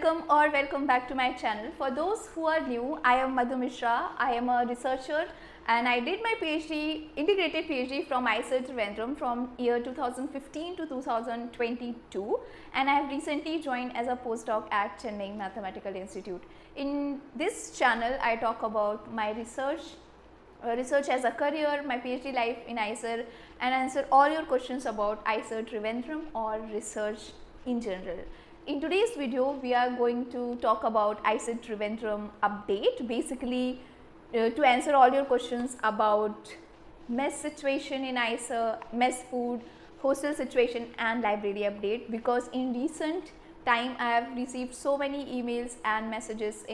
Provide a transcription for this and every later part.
welcome back to my channel. For those who are new, I am Madhu Mishra. I am a researcher and I did my PhD, integrated PhD from IISER Thiruvananthapuram from year 2015 to 2022, and I have recently joined as a postdoc at Chennai Mathematical Institute. In this channel, I talk about my research as a career, my PhD life in IISER, and answer all your questions about IISER Thiruvananthapuram or research in general. In today's video, we are going to talk about IISER Thiruvananthapuram update, basically to answer all your questions about mess situation in IISER, mess food, hostel situation and library update, because in recent time I have received so many emails and messages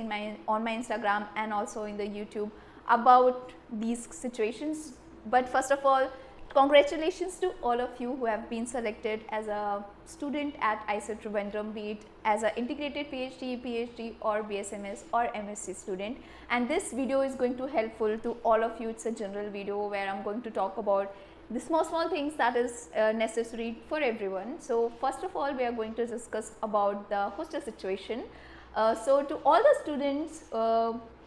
on my Instagram and also in the YouTube about these situations. But first of all, congratulations to all of you who have been selected as a student at IISER Thiruvananthapuram, be it as an integrated PhD or BSMS or MSc student. And this video is going to helpful to all of you. It's a general video where I'm going to talk about the small things that is necessary for everyone. So first of all, we are going to discuss about the hostel situation. So to all the students,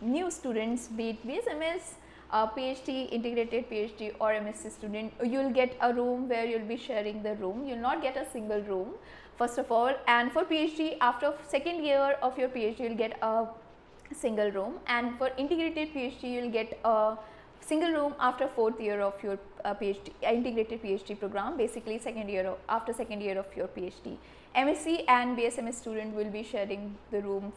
new students, be it BSMS, PhD, integrated PhD or MSc student, you will get a room where you will be sharing the room. You will not get a single room first of all, and for PhD, after second year of your PhD you will get a single room, and for integrated PhD you will get a single room after fourth year of your PhD, integrated PhD program, basically after second year of your PhD. MSc and BSMS student will be sharing the room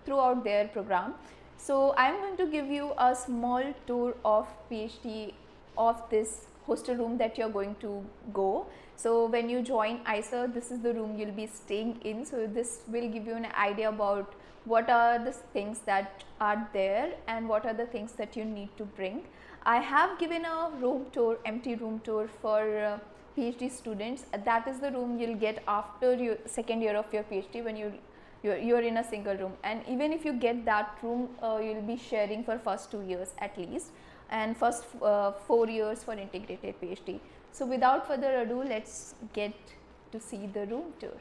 throughout their program. So I am going to give you a small tour of PhD of this hostel room that you are going to go. So when you join IISER, this is the room you will be staying in. So this will give you an idea about what are the things that are there and what are the things that you need to bring. I have given a room tour, empty room tour for PhD students. That is the room you will get after your second year of your PhD, when you're in a single room, and even if you get that room, you will be sharing for first 2 years at least, and first 4 years for integrated PhD. So without further ado, let's get to see the room tour.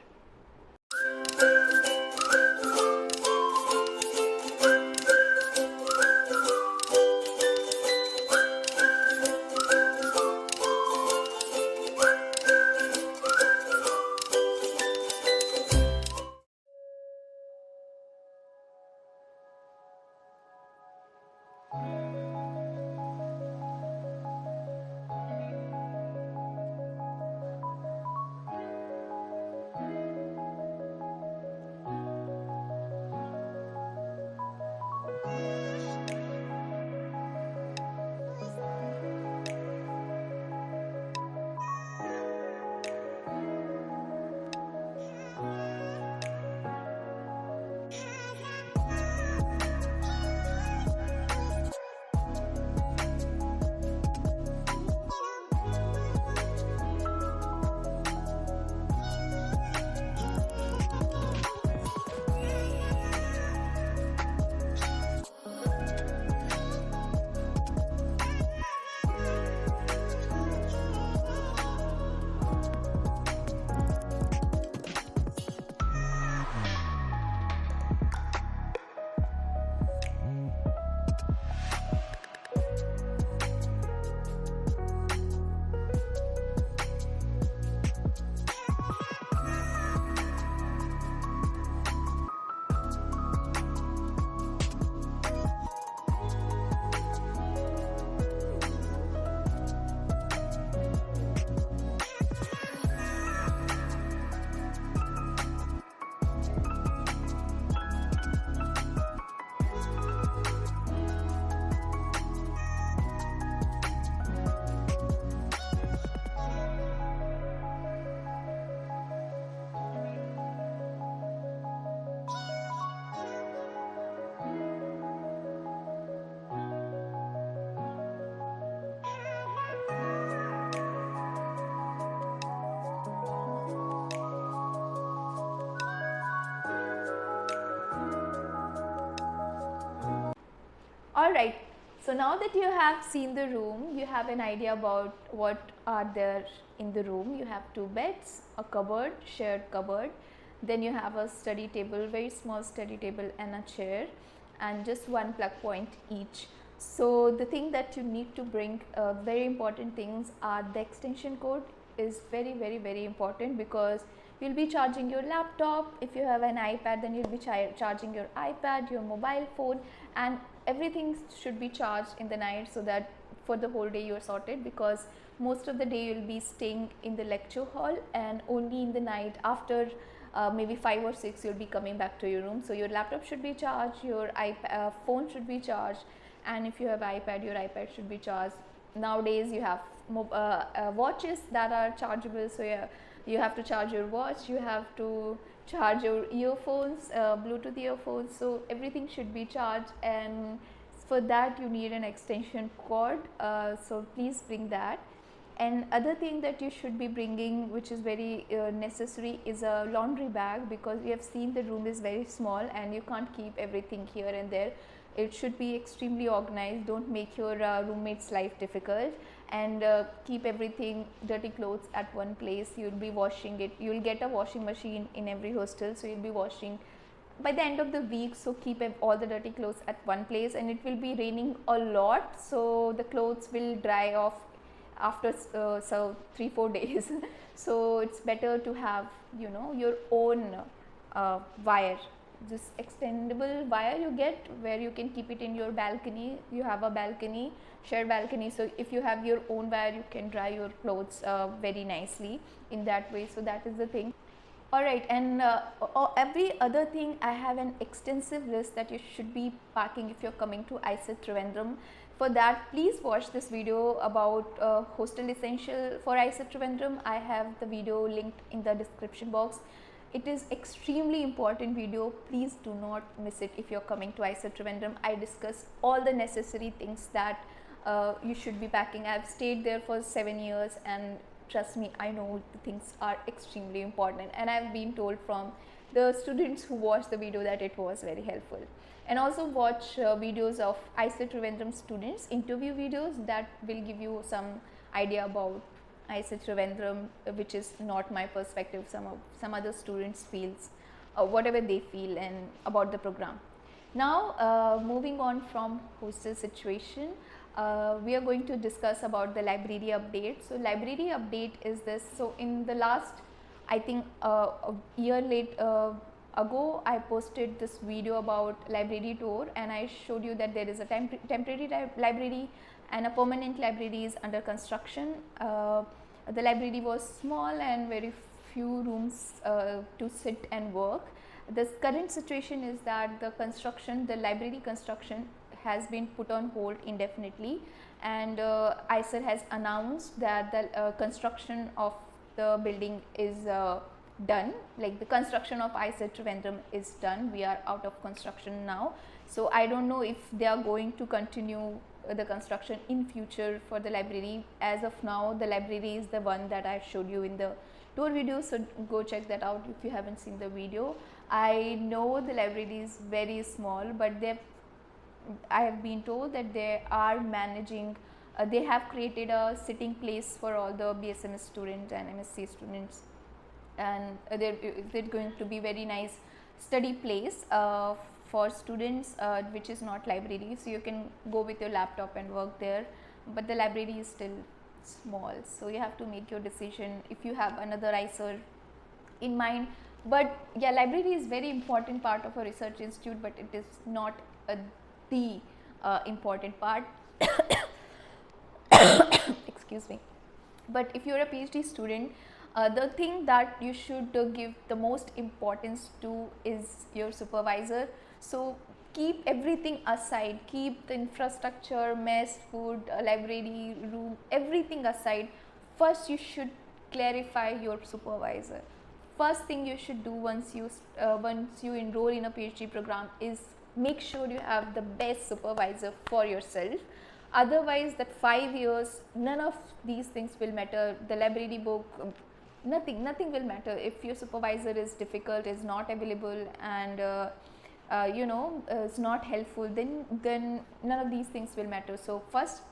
Alright, so now that you have seen the room, you have an idea about what are there in the room. You have 2 beds, a cupboard, shared cupboard, Then you have a study table, very small study table and a chair, and just one plug point each. So the thing that you need to bring, very important things are the extension cord is very very important, because you'll be charging your laptop. If you have an iPad, then you'll be charging your iPad, your mobile phone, and everything should be charged in the night, so that for the whole day you're sorted, because most of the day you'll be staying in the lecture hall, and only in the night after maybe 5 or 6 you'll be coming back to your room. So your laptop should be charged, your phone should be charged, and if you have iPad, your iPad should be charged. Nowadays you have watches that are chargeable, so you have to charge your watch, you have to charge your earphones, Bluetooth earphones, so everything should be charged, and for that you need an extension cord, so please bring that. And other thing that you should be bringing, which is very necessary, is a laundry bag, because we have seen the room is very small and you can't keep everything here and there. It should be extremely organized. Don't make your roommate's life difficult, and keep everything, dirty clothes at one place. You'll be washing it. You'll get a washing machine in every hostel, so you'll be washing by the end of the week. So keep all the dirty clothes at one place, and it will be raining a lot, so the clothes will dry off after so 3-4 days. So it's better to have, you know, your own wire, this extendable wire you get, where you can keep it in your balcony. You have a balcony, shared balcony, so if you have your own wire, you can dry your clothes very nicely in that way. So that is the thing. Alright, and every other thing, I have an extensive list that you should be packing if you're coming to IISER Trivandrum. For that, please watch this video about hostel essential for IISER Trivandrum. I have the video linked in the description box. It is extremely important video. Please do not miss it if you're coming to IISER Trivandrum. I discuss all the necessary things that you should be packing. I've stayed there for 7 years, and trust me, I know the things are extremely important, and I've been told from the students who watched the video that it was very helpful. And also watch videos of IISER Trivandrum students, interview videos that will give you some idea about IISER Trivandrum, which is not my perspective. Some other students feels whatever they feel and about the program. Now moving on from hostel situation, we are going to discuss about the library update. So library update is this. So in the last, I think a year ago, I posted this video about library tour, and I showed you that there is a temporary library and a permanent library is under construction. The library was small and very few rooms to sit and work. The current situation is that the library construction has been put on hold indefinitely, and IISER has announced that the construction of the building is done. Like, the construction of IISER Trivandrum is done. We are out of construction now, so I don't know if they are going to continue the construction in future for the library. As of now, the library is the one that I showed you in the tour video, so go check that out if you haven't seen the video. I know the library is very small, but I have been told that they are managing, they have created a sitting place for all the BSMS students and MSc students, and they're going to be very nice study place for students, which is not library, so you can go with your laptop and work there, but the library is still small, so you have to make your decision if you have another IISER in mind. But yeah, library is very important part of a research institute, but it is not the important part. Excuse me. But if you're a PhD student, the thing that you should give the most importance to is your supervisor. So keep everything aside, keep the infrastructure, mess, food, library, room, everything aside. First you should clarify your supervisor. First thing you should do once you enroll in a PhD program is make sure you have the best supervisor for yourself. Otherwise, that 5 years, none of these things will matter. The library book, nothing will matter if your supervisor is difficult, is not available, and is not helpful. Then none of these things will matter. So first,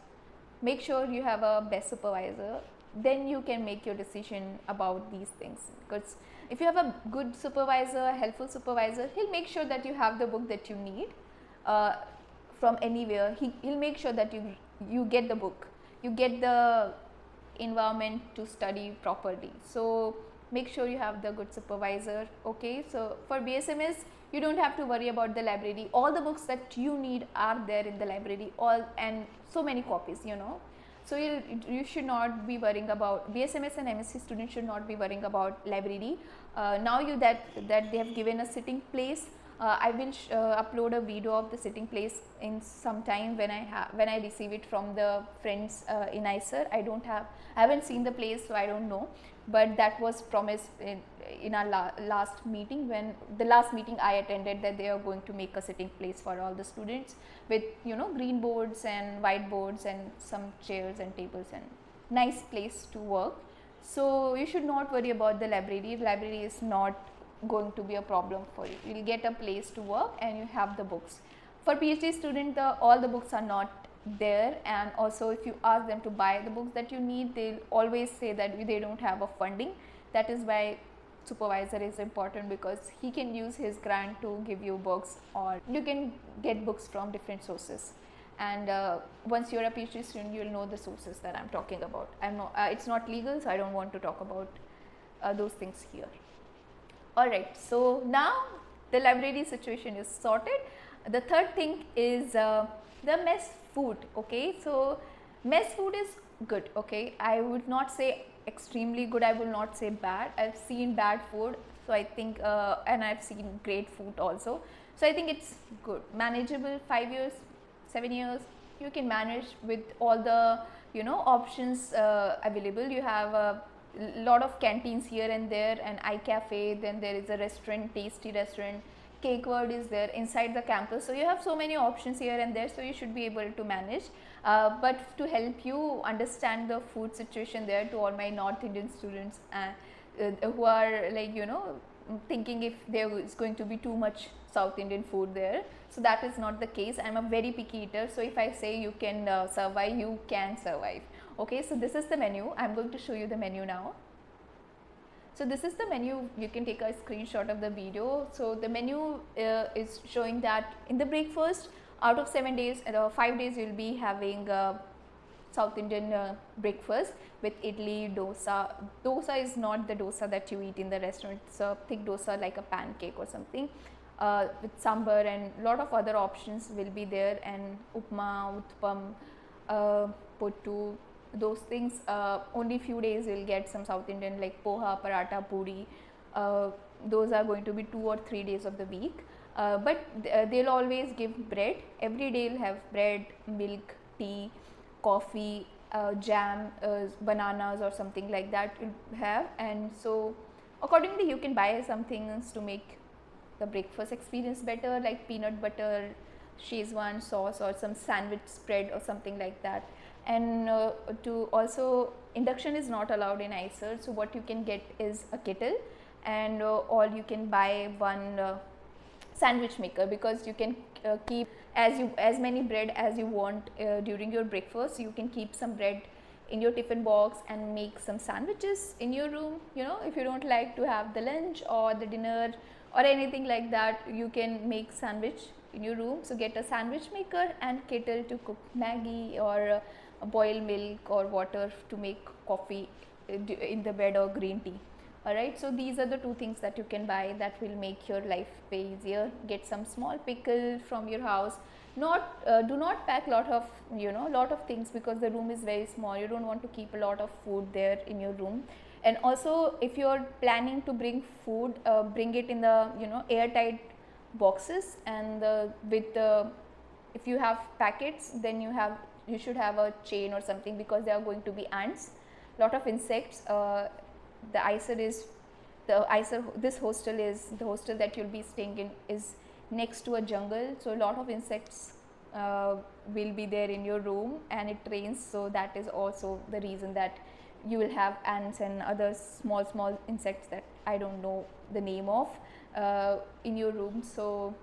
make sure you have a best supervisor. then you can make your decision about these things. Because if you have a good supervisor, a helpful supervisor, he'll make sure that you have the book that you need uh, from anywhere. He'll make sure that you get the book, you get the environment to study properly. So make sure you have the good supervisor. Okay, so for BSMS you don't have to worry about the library. All the books that you need are there in the library, all, and so many copies, you know. So you should not be worrying about, BSMS and MSc students should not be worrying about library. Now that they have given a sitting place, I will upload a video of the sitting place in some time when I receive it from the friends in IISER. I haven't seen the place, so I don't know, but that was promised in our last meeting, when the last meeting I attended, that they are going to make a sitting place for all the students with, you know, green boards and white boards and some chairs and tables and nice place to work. So you should not worry about the library. Library is not going to be a problem for you. You will get a place to work and you have the books. For PhD student, all the books are not there, and also if you ask them to buy the books that you need, they'll always say that they don't have a funding. That is why supervisor is important, because he can use his grant to give you books, or you can get books from different sources. And once you're a PhD student, you'll know the sources that I'm talking about. It's not legal, so I don't want to talk about those things here. Alright, so now the library situation is sorted. The third thing is the mess food. Okay, so mess food is good. Okay, I would not say extremely good, I will not say bad. I've seen bad food, so I think and I've seen great food also. So I think it's good, manageable. 5 years, 7 years, you can manage with all the, you know, options available. You have a lot of canteens here and there, and iCafe, then there is a restaurant, tasty restaurant, Cake World is there inside the campus. So you have so many options here and there, so you should be able to manage. But to help you understand the food situation there, to all my North Indian students who are, like, you know, thinking if there is going to be too much South Indian food there, so that is not the case. I am a very picky eater, so if I say you can survive, you can survive. Okay, so this is the menu. I am going to show you the menu now. So this is the menu. You can take a screenshot of the video. So the menu is showing that in the breakfast, out of 7 days, 5 days you will be having South Indian breakfast with idli, dosa. Dosa is not the dosa that you eat in the restaurant. It's a thick dosa like a pancake or something, with sambar, and lot of other options will be there, and upma, utpam, puttu, those things. Only few days you will get some South Indian like poha, paratha, puri. Those are going to be 2 or 3 days of the week. But they'll always give bread. Every day you'll have bread, milk, tea, coffee, jam, bananas or something like that you'll have. And so accordingly you can buy some things to make the breakfast experience better, like peanut butter, Szechuan sauce, or some sandwich spread or something like that. And to also, induction is not allowed in IISER, so what you can get is a kettle, and or you can buy one sandwich maker, because you can keep as many bread as you want during your breakfast. You can keep some bread in your tiffin box and make some sandwiches in your room. You know, if you don't like to have the lunch or the dinner or anything like that, you can make sandwich in your room. So get a sandwich maker and kettle to cook Maggi or boil milk or water to make coffee in the bed, or green tea. Alright, so these are the 2 things that you can buy that will make your life way easier. Get some small pickle from your house. Do not pack lot of things, because the room is very small. You don't want to keep a lot of food there in your room. And also, if you are planning to bring food, bring it in the airtight boxes, and if you have packets, then you should have a chain or something, because there are going to be ants, lot of insects. This hostel is the hostel that you'll be staying in is next to a jungle, so a lot of insects will be there in your room, and it rains, so that is also the reason that you will have ants and other small insects that I don't know the name of in your room. So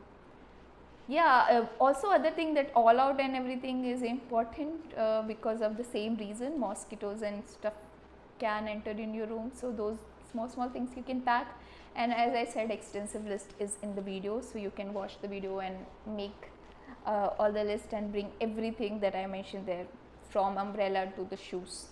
yeah, also other thing, that all out and everything is important because of the same reason, mosquitoes and stuff can enter in your room. So those small things you can pack. And as I said, extensive list is in the video, so you can watch the video and make all the list and bring everything that I mentioned there, from umbrella to the shoes.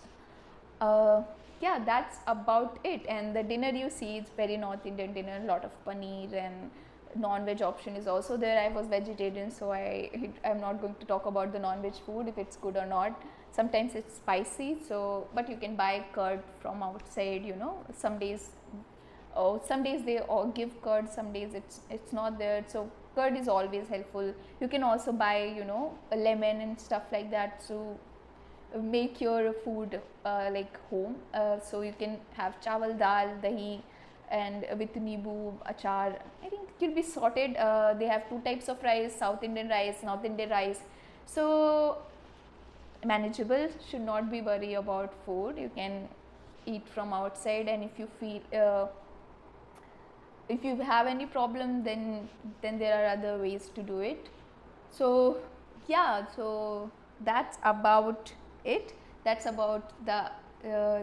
Yeah, that's about it. And the dinner, you see, it's very North Indian dinner, a lot of paneer, and non-veg option is also there. I was vegetarian, so I'm not going to talk about the non-veg food, if it's good or not. Sometimes it's spicy, so but you can buy curd from outside, you know. Some days they all give curd, some days it's not there, so curd is always helpful. You can also buy, you know, a lemon and stuff like that, so make your food like home. So you can have chawal, dal, dahi, and with nibu, achar. I think you'll be sorted. They have two types of rice: South Indian rice, North Indian rice. So manageable, should not be worry about food. You can eat from outside, and if you feel if you have any problem, then there are other ways to do it. So yeah, so that's about it. That's about the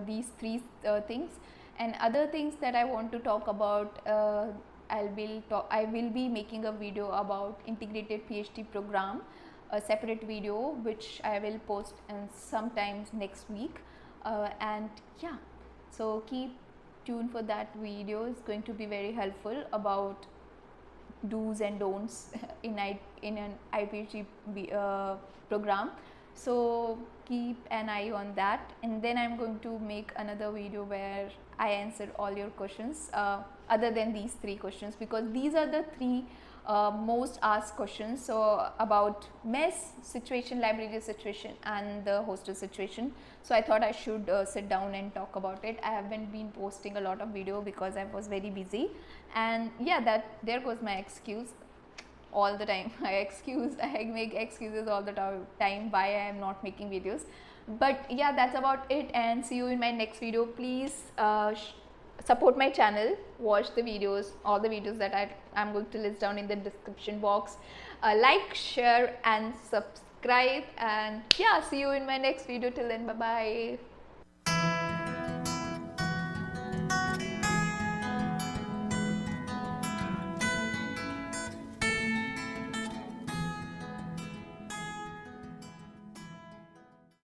these three things. And other things that I want to talk about, I will be making a video about integrated PhD program, a separate video which I will post in sometimes next week. And yeah, so keep tuned for that video. It's going to be very helpful about do's and don'ts in an IPhD program. So keep an eye on that, and then I'm going to make another video where I answer all your questions other than these three questions, because these are the three most asked questions. So about mess situation, library situation, and the hostel situation. So I thought I should sit down and talk about it. I haven't been posting a lot of video because I was very busy, and yeah, there goes my excuse all the time. I make excuses all the time why I am not making videos. But yeah, that's about it, and see you in my next video. Please support my channel, watch the videos, all the videos that I'm going to list down in the description box. Like, share and subscribe, and yeah, see you in my next video. Till then, bye bye.